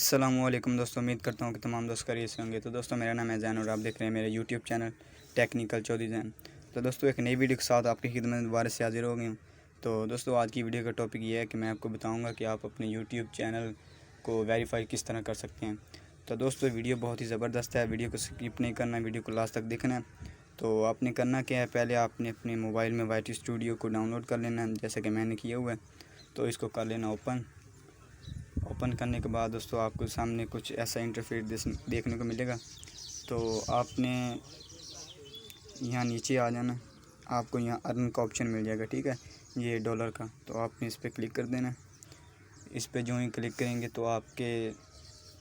अस्सलामुअलैकुम दोस्तों, उम्मीद करता हूँ कि तमाम दोस्त खैरियत से होंगे। तो दोस्तों, मेरा नाम है जैन और आप देख रहे हैं मेरे YouTube channel Technical Chaudhary Jain. तो दोस्तों, एक नई वीडियो के साथ आपकी खिदमत में दोबारा से हाजिर हो गई हूँ। तो दोस्तों, आज की वीडियो का टॉपिक ये है कि मैं आपको बताऊँगा कि आप अपने यूट्यूब चैनल को वेरीफाई किस तरह कर सकते हैं। तो दोस्तों, वीडियो बहुत ही ज़बरदस्त है, वीडियो को स्किप नहीं करना, वीडियो को लास्ट तक देखना है। तो आपने करना क्या है, पहले आपने अपने मोबाइल में YT स्टूडियो को डाउनलोड कर लेना है, जैसे कि मैंने किया हुआ है। तो इसको कर लेना ओपन करने के बाद दोस्तों, आपको सामने कुछ ऐसा इंटरफेस देखने को मिलेगा। तो आपने यहाँ नीचे आ जाना, आपको यहाँ अर्न का ऑप्शन मिल जाएगा, ठीक है, ये डॉलर का। तो आपने इस पर क्लिक कर देना। इस पर जो ही क्लिक करेंगे तो आपके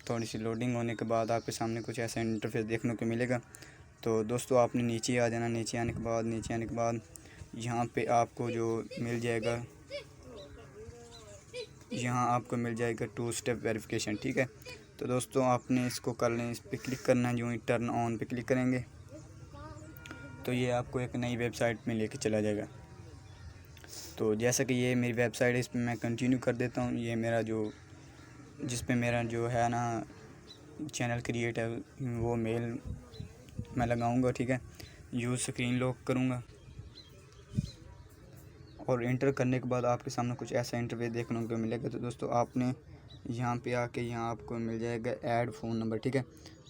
थोड़ी सी लोडिंग होने के बाद आपके सामने कुछ ऐसा इंटरफेस देखने को मिलेगा। तो दोस्तों, आपने नीचे आ जाना। नीचे आने के बाद यहाँ पे आपको जो मिल जाएगा, यहाँ आपको मिल जाएगा 2 स्टेप वेरिफिकेशन, ठीक है। तो दोस्तों, आपने इसको कर लें, इस पर क्लिक करना है। जो ही टर्न ऑन पे क्लिक करेंगे तो ये आपको एक नई वेबसाइट में लेके चला जाएगा। तो जैसा कि ये मेरी वेबसाइट है, इस पर मैं कंटिन्यू कर देता हूँ। ये मेरा जिस पे मेरा जो है ना चैनल क्रिएट है, वो मेल मैं लगाऊंगा, ठीक है। यूज़ स्क्रीन लॉक करूँगा और इंटर करने के बाद आपके सामने कुछ ऐसा इंटरफेस देखने को मिलेगा। तो दोस्तों, आपने यहाँ पे आके यहाँ आपको मिल जाएगा ऐड फ़ोन नंबर, ठीक है।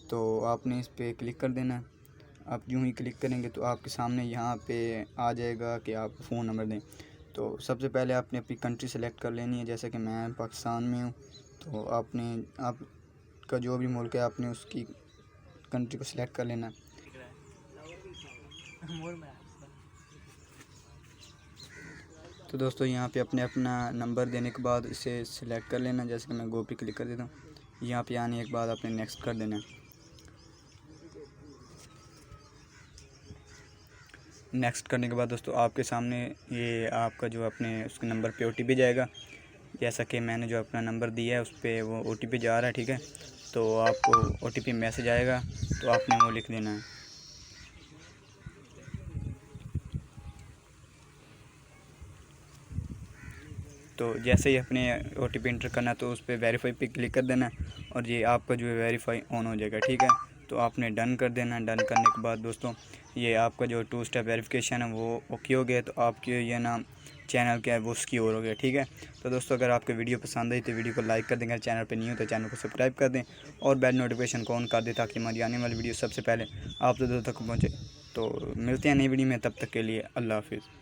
तो आपने इस पर क्लिक कर देना है। आप यूँ ही क्लिक करेंगे तो आपके सामने यहाँ पे आ जाएगा कि आप फ़ोन नंबर दें। तो सबसे पहले आपने अपनी कंट्री सेलेक्ट कर लेनी है, जैसे कि मैं पाकिस्तान में हूँ। तो आपका जो भी मुल्क है, आपने उसकी कंट्री को सिलेक्ट कर लेना। तो दोस्तों, यहाँ पे अपना नंबर देने के बाद इसे सिलेक्ट कर लेना, जैसे कि मैं गो पे क्लिक कर देता हूँ। यहाँ पे आने के बाद आपने नेक्स्ट कर देना। नेक्स्ट करने के बाद दोस्तों, आपके सामने ये आपका जो अपने उसके नंबर पे OTP जाएगा, जैसा कि मैंने जो अपना नंबर दिया है उस पर वो OTP जा रहा है, ठीक है। तो आपको OTP मैसेज आएगा, तो आपने वो लिख देना है। तो जैसे ही अपने OTP इंटर करना, तो उस पर वेरीफाई पे क्लिक कर देना और ये आपका जो है वेरीफाई ऑन हो जाएगा, ठीक है। तो आपने डन कर देना। डन करने के बाद दोस्तों, ये आपका जो 2 स्टेप वेरिफिकेशन है वो ओके हो गया। तो आपके ये ना चैनल क्या है वो सिक्योर हो गया, ठीक है। तो दोस्तों, अगर आपको वीडियो पसंद आई तो वीडियो को लाइक कर देंगे, चैनल पर नहीं हो तो चैनल को सब्सक्राइब कर दें और बेल नोटिफिकेशन को ऑन कर दें, ताकि हमारी आने वाली वीडियो सबसे पहले आप तक पहुँचे। तो मिलते हैं नई वीडियो में, तब तक के लिए अल्लाह हाफिज़।